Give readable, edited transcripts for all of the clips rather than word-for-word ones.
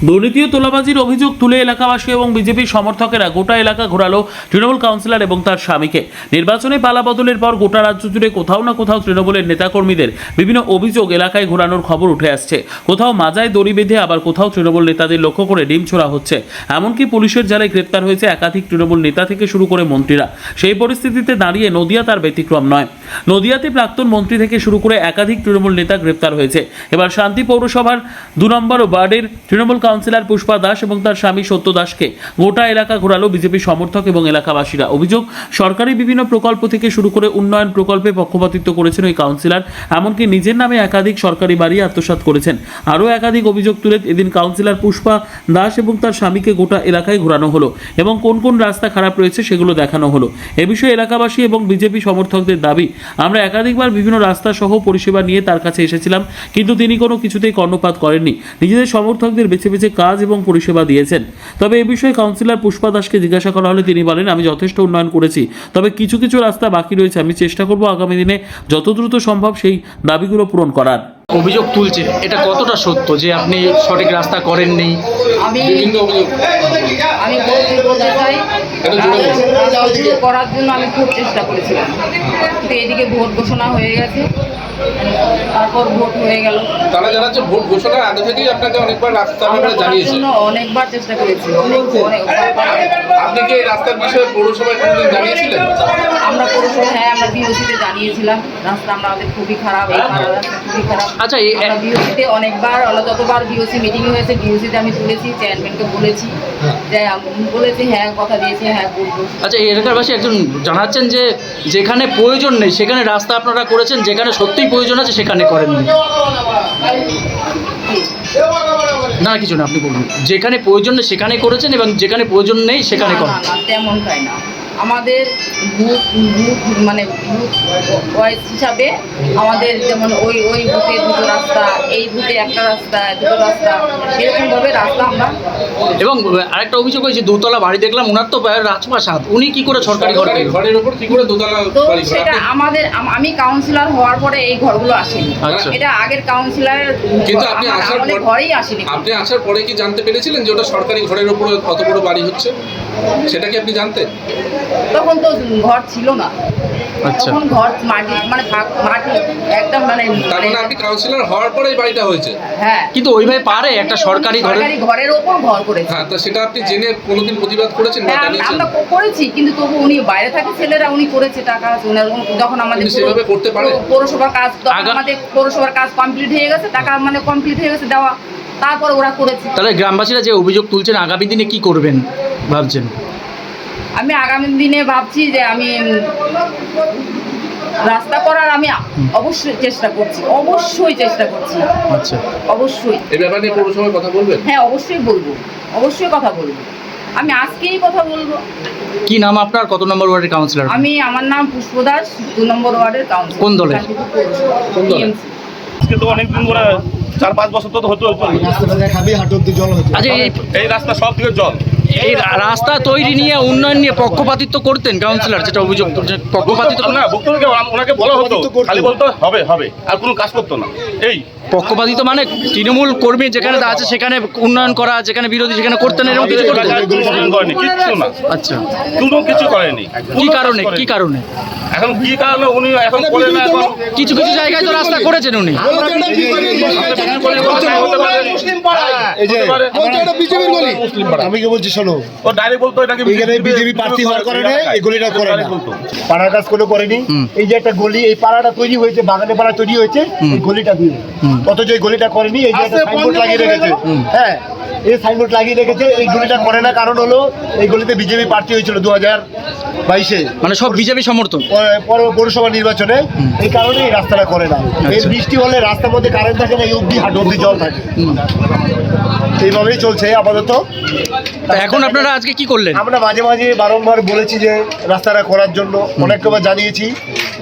দুর্নীতি ও তোলাবাজির অভিযোগ তুলে এলাকাবাসী এবং বিজেপি সমর্থকেরা গোটা এলাকা ঘোরালো তৃণমূল কাউন্সিলর এবং তার স্বামীকে। নির্বাচনে পালা বদলের পর গোটা রাজ্য জুড়ে কোথাও না কোথাও তৃণমূলের নেতাকর্মীদের বিভিন্ন অভিযোগ এলাকায় ঘোরানোর খবর উঠে আসছে। কোথাও মাজায় দড়ি বেঁধে, আবার কোথাও তৃণমূল নেতাদের লক্ষ্য করে ডিম ছোড়া হচ্ছে। এমনকি পুলিশের জালে গ্রেপ্তার হয়েছে একাধিক তৃণমূল নেতা থেকে শুরু করে মন্ত্রীরা। সেই পরিস্থিতিতে দাঁড়িয়ে নদিয়া তার ব্যতিক্রম নয়। নদিয়াতে প্রাক্তন মন্ত্রী থেকে শুরু করে একাধিক তৃণমূল নেতা গ্রেপ্তার হয়েছে। এবার শান্তি পৌরসভার 2 নম্বর ওয়ার্ডের তৃণমূল কাউন্সিলর পুষ্পা দাস এবং তার স্বামী সত্য দাসকে গোটা এলাকা ঘোরালো বিজেপি সমর্থক এবং এলাকাবাসীরা। অভিযোগ, সরকারি বিভিন্ন প্রকল্প থেকে শুরু করে উন্নয়ন প্রকল্পে পক্ষপাতিত্ব করেছেন ওই কাউন্সিলর। এমনকি নিজের নামে একাধিক সরকারি বাড়ি আত্মসাৎ করেছেন। আরও একাধিক অভিযোগ তুলে এদিন কাউন্সিলর পুষ্পা দাস এবং তার স্বামীকে গোটা এলাকায় ঘোরানো হলো এবং কোন কোন রাস্তা খারাপ রয়েছে সেগুলো দেখানো হলো। এ বিষয়ে এলাকাবাসী এবং বিজেপি সমর্থকদের দাবি, আমরা একাধিকবার বিভিন্ন রাস্তা সহ পরিষেবা নিয়ে তার কাছে এসেছিলাম, কিন্তু তিনি কোনো কিছুতেই কর্ণপাত করেননি। নিজেদের সমর্থকদের বেছে বেছে কাজ এবং পরিষেবা দিয়েছেন। তবে এ বিষয়ে কাউন্সিলর পুষ্পা দাসকে জিজ্ঞাসা করা হলে তিনি বলেন, আমি যথেষ্ট উন্নয়ন করেছি, তবে কিছু কিছু রাস্তা বাকি রয়েছে। আমি চেষ্টা করব আগামী দিনে যত দ্রুত সম্ভব সেই দাবিগুলো পূরণ করার। অভিযোগ তুলছে, এটা কতটা সত্য যে আপনি সঠিক রাস্তা করেননি? আমি বলতে চাই, রাস্তা করার জন্য আমি খুব চেষ্টা করেছিলাম, কিন্তু এদিকে ভোট ঘোষণা হয়ে গেছে, তারপর ভোট হয়ে গেল। তারা জানাচ্ছে ভোট ঘোষণার আগে থেকেই আপনাকে অনেকবার রাস্তা জানিয়েছে। অনেকবার চেষ্টা করেছি। আপনি কি এই রাস্তার বিষয়ে পৌরসভায় কোনোদিন জানিয়েছিলেন? আমরা পৌরসভা, হ্যাঁ, আমরা বিওসিতে জানিয়েছিলাম। রাস্তা আমাদের খুবই খারাপ, এই রাস্তা খুবই খারাপ। আচ্ছা, আমরা বিওসিতে অনেকবার, যতবার বিওসি মিটিং হয়েছে বিওসিতে আমি তুলেছি, চেয়ারম্যানকে বলেছি, যে বলেছি হ্যাঁ, কথা দিয়েছি, হ্যাঁ করবো। আচ্ছা, এই এলাকাবাসী একজন জানাচ্ছেন যে যেখানে প্রয়োজন নেই সেখানে রাস্তা আপনারা করেছেন, যেখানে সত্যিই প্রয়োজন আছে সেখানে করেননি। না কিছু না, আপনি বলুন। যেখানে প্রয়োজন নেই সেখানে করেছেন এবং যেখানে প্রয়োজন নেই সেখানে করেন। না, তেমনটাই না। আমাদের বুথ মানে বুথ ওয়াইজ হিসাবে আমাদের যেমন ওই বুথে 2টো রাস্তা, এই বুথে 1টা রাস্তা, 2টো রাস্তা, এরকমভাবে রাস্তা আমরা। এবং আরেকটা অভিযোগ হয়েছে, 2তলা বাড়ি দেখলাম, ওনার তো রাজপ্রাসাদ, উনি কি করে সরকারি ঘরের উপর কি করে 2তলা বাড়ি? সেটা আমি কাউন্সিলর হওয়ার পরে এই ঘরগুলো আসেনি। এটা আগের কাউন্সিলরের, কিন্তু আপনি আসার পরে ঘরেই আসেনি। আপনি আসার পরে কি জানতে পেরেছিলেন যে ওটা সরকারি ঘরের উপর কত বড় বাড়ি হচ্ছে? সেটা কি আপনি জানতেন? তখন তো ঘর ছিল না। আচ্ছা, তখন ঘর মাটি, মানে মাটি একদম, মানে আপনি কাউন্সিলর হওয়ার পরে এই বাড়িটা হয়েছে। হ্যাঁ, কিন্তু ওইভাবে পারে একটা সরকারি ঘরের উপর ঘর করেছে। হ্যাঁ, তো সেটা আপনি জেনে কোনোদিন প্রতিবাদ করেছেন? আমরা করেছি, কিন্তু তবু উনি বাইরে থাকে, ছেলেরা, উনি করেছে, টাকা আছে ওনার। যখন আমাদের সেভাবে করতে পারে পৌরসভার কাজ, আমাদের পৌরসভার কাজ কমপ্লিট হয়ে গেছে, টাকা মানে কমপ্লিট হয়ে গেছে দেওয়া, তারপর ওরা করেছে। তাহলে গ্রামবাসীরা যে অভিযোগ তুলছেন, আগামী দিনে কি করবেন ভাবছেন? আমি আগামী দিনে ভাবছি যে আমি রাস্তা করার আমি অবশ্যই চেষ্টা করছি, আচ্ছা, অবশ্যই। এই ব্যাপারে নিয়ে পৌরসভায় কথা বলবেন? হ্যাঁ, অবশ্যই বলবো, অবশ্যই কথা বলবো। আমি আজকেই কথা বলবো। কি নাম আপনার? কত নম্বর ওয়ার্ডের কাউন্সিলর? আমার নাম পুষ্পা দাস, 2 নম্বর ওয়ার্ডের কাউন্সিলর। কোন দলের? আজকে তো অনেকদিন ধরে 4-5 বছর তো হতে হচ্ছে। আচ্ছা, এই রাস্তা সব দিকে জল। এই রাস্তা তৈরি নিয়ে, উন্নয়ন নিয়ে পক্ষপাতিত্ব করতেন কাউন্সিলর, যেটা অভিযোগ তুলছেন, পক্ষপাতিত্ব না, ওনাকে বলা হতো, খালি বলতো হবে হবে, আর কোনো কাজ করতো না। এই পক্ষপাতিত্ব মানে তৃণমূল কর্মী যেখানে আছে সেখানে উন্নয়ন করা, যেখানে বিরোধী সেখানে করতেন, এরকম কিছু করতেন? করেনি, কিচ্ছু না। আচ্ছা, কোনো কিছু করেনি। কি কারণে? এখন কি কারণে উনি এখন করে না? এখন কিছু কিছু জায়গায় তো রাস্তা করেছেন উনি। আমি কি বলছি শোনো, ও ডাইরেক্ট বলতো এটাকে বিজেপি প্রার্থী হওয়ার কারণে এই গলিটা করে না, পাড়ার কাজ কোনো করেনি। এই যে একটা গলি, এই পাড়াটা তৈরি হয়েছে, বাগানে পাড়া তৈরি হয়েছে এই গলিটা দিয়ে, অথচ এই গলিটা করেনি। এই যে একটা সাইনবোর্ড লাগিয়ে রেখেছে, হ্যাঁ, এই সাইনবোর্ড লাগিয়ে রেখেছে, এই গলিটা করে না। কারণ হলো এই গলিতে বিজেপি প্রার্থী হয়েছিল 2022-এ, মানে সব বিজেপি সমর্থন পৌরসভা নির্বাচনে। এই কারণে এই রাস্তাটা করে না। এই বৃষ্টি হলে রাস্তার মধ্যে কারেন্ট থাকে না, এই অবধি হাঁটু অবধি জল থাকে। এইভাবেই চলছে আপাতত। এখন আপনারা আজকে কি করলেন? আমরা মাঝে মাঝে বারংবার বলেছি যে রাস্তাটা করার জন্য, অনেকবার জানিয়েছি,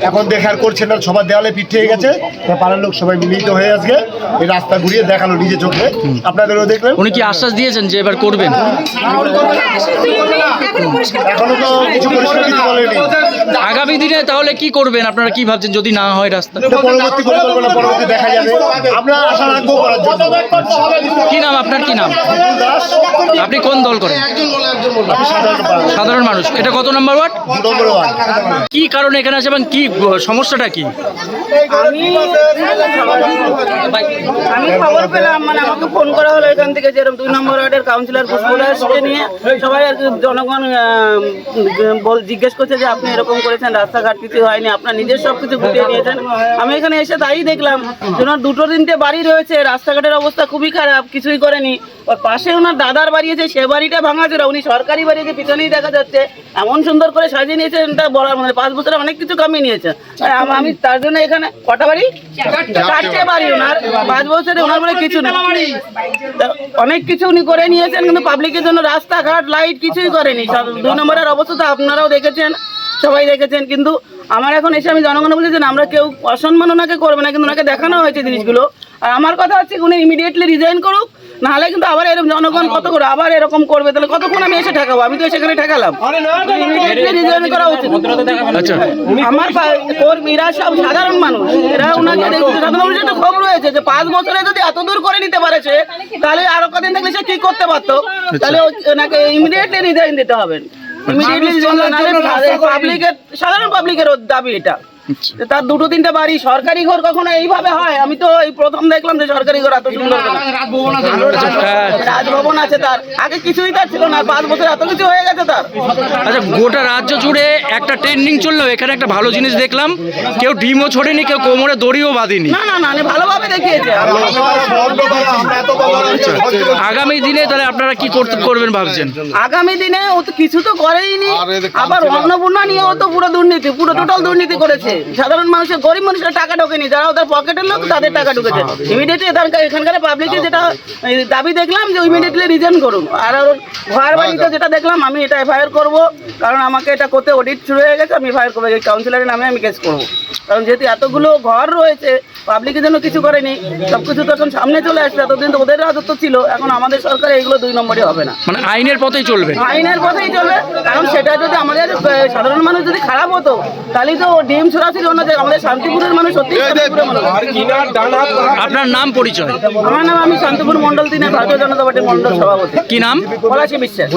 এখন দেখার করছে না, সবার দেওয়ালে পিঠ হয়ে গেছে। তা পাড়ার লোক সবাই মিলিত হয়ে আজকে এই রাস্তা ঘুরিয়ে দেখালো নিজে চোখে, আপনাদেরও দেখলেন। উনি কি আশ্বাস দিয়েছেন যে এবার করবেন? এখনো তো কিছু পরিষ্কার কিছু বলেনি। আগামী দিনে তাহলে কি করবেন আপনারা, কি ভাবছেন যদি না হয় রাস্তা? এটা পরবর্তী পরিকল্পনা পরবর্তী দেখা যাবে। আমরা আশা রাখবো করার জন্য। কি নাম আপনার, কি নাম? বিপুল দাস, আপনি কোন দল করেন? আমি সাধারণ মানুষ। এটা কত নম্বর ওয়ার্ড? 2 নম্বর ওয়ার্ড। কি কারণে এখানে আছে এবং কি সমস্যাটা কি? আমি খবর পেলাম, মানে আমাকে ফোন করা হলো এখান থেকে, যেরকম 2 নম্বর ওয়ার্ডের কাউন্সিলর পুষ্পদাসকে নিয়ে সবাই আর কি জনগণ জিজ্ঞেস করছে যে আপনি এরকম করেছেন, রাস্তাঘাট কিছু হয়নি, আপনার নিজের সব কিছু গুটিয়ে নিয়েছেন। আমি এখানে এসে তাই দেখলাম যে ওনার 2-3টে বাড়ি রয়েছে, রাস্তাঘাটের অবস্থা খুবই খারাপ, কিছুই করেনি। ওর পাশে ওনার দাদার বাড়ি আছে, সে বাড়িটা ভাঙাচোরা, উনি সরকারি বাড়ি যে পিছনেই দেখা যাচ্ছে এমন সুন্দর করে সাজিয়ে নিয়েছেন, এটা বলার মানে 5 বছরে অনেক কিছু কামিয়ে নিয়েছে। আমি তার জন্য এখানে কটা বাড়ি, 4টে বাড়ি ওনার, 5 বছরে ওনার বলে কিছু না, অনেক কিছু উনি করে নিয়েছেন, কিন্তু পাবলিকের জন্য রাস্তাঘাট লাইট কিছুই করেনি। 2 নম্বরের অবস্থা তো আপনারাও দেখেছেন, সবাই দেখেছেন। কিন্তু আমার এখন এসে আমি জনগণ বলছি যে আমরা কেউ অসম্মান ওনাকে করবে না, কিন্তু ওনাকে দেখানো হয়েছে জিনিসগুলো। আর আমার কথা হচ্ছে উনি ইমিডিয়েটলি রিজাইন করুক, নাহলে কিন্তু আবার এরকম জনগণ কত করে আবার এরকম করবে, তাহলে কতক্ষণ আমি এসে ঠেকাবো? আমি তো সেখানে ঠেকালাম, ইমিডিয়েটলি রিজাইন করা উচিত। আচ্ছা, আমার কর্মীরা সব সাধারণ মানুষ, এরা ওনাকে দেখছে, সাধারণ মানুষের একটা ক্ষোভ রয়েছে যে 5 বছরে যদি এত দূর করে নিতে পারেছে, তাহলে আরো কদিন থাকলে সে কি করতে পারতো। তাহলে ওনাকে ইমিডিয়েটলি রিজাইন দিতে হবে, ইমিডিয়েটলি রিজাইন, নাহলে পাবলিকের, সাধারণ পাবলিকের দাবি এটা। তার 2-3টে বাড়ি, সরকারি ঘর কখনো এইভাবে হয়? আমি তো এই প্রথম দেখলাম যে সরকারি ঘর এত সুন্দর রাজভবন আছে তার, আগে কিছুই তার ছিল না, 5 বছর এত কিছু হয়ে গেছে তার। আচ্ছা, গোটা রাজ্য জুড়ে একটা ট্রেন্ডিং চললো, এখানে একটা ভালো জিনিস দেখলাম, কেউ ডিমও ছোড়েনি, কেউ কোমরে দড়িও বাঁধেনি। না না না, ভালোভাবে দেখিয়েছে। আগামী দিনে তাহলে আপনারা কি করবেন ভাবছেন? আগামী দিনে ও তো কিছু তো করেইনি, আবার অন্নপূর্ণা নিয়েও তো পুরো দুর্নীতি, পুরো টোটাল দুর্নীতি করেছে। সাধারণ মানুষের, গরিব মানুষের টাকা ঢোকেনি, যারা ওদের পকেটের লোক তাদের টাকা ঢুকেছে। ইমিডিয়েটলি এখানকার পাবলিকের যেটা দাবি দেখলাম যে ইমিডিয়েটলি রিজাইন করুন। আর ওর ঘর বাড়িতে যেটা দেখলাম, আমি এটা এফআইআর করবো, কারণ আমাকে এটা করতে অডিট শুরু হয়ে গেছে, আমি এফআইআর করবো, এই কাউন্সিলরের নামে আমি কেস করবো। কারণ যেহেতু এতগুলো ঘর রয়েছে, পাবলিকের জন্য কিছু করেনি, সবকিছু তো এখন সামনে চলে আসছে, এতদিন তো ওদের রাজত্ব ছিল, এখন আমাদের সরকার এইগুলো 2 নম্বরই হবে না, মানে আইনের পথেই চলবে, আইনের পথেই চলবে। কারণ সেটা যদি আমাদের সাধারণ মানুষ যদি খারাপ হতো, তাহলে তো ডিম ছোড়াছুড়ি অন্য জায়গায়, আমাদের শান্তিপুরের মানুষ সত্যি শান্তিপুরের মানুষ। আপনার নাম পরিচয়? আমার নাম, আমি শান্তিপুর মন্ডল 3-এর ভারতীয় জনতা পার্টির মন্ডল সভাপতি। কি নাম? পলাশী বিশ্বাস।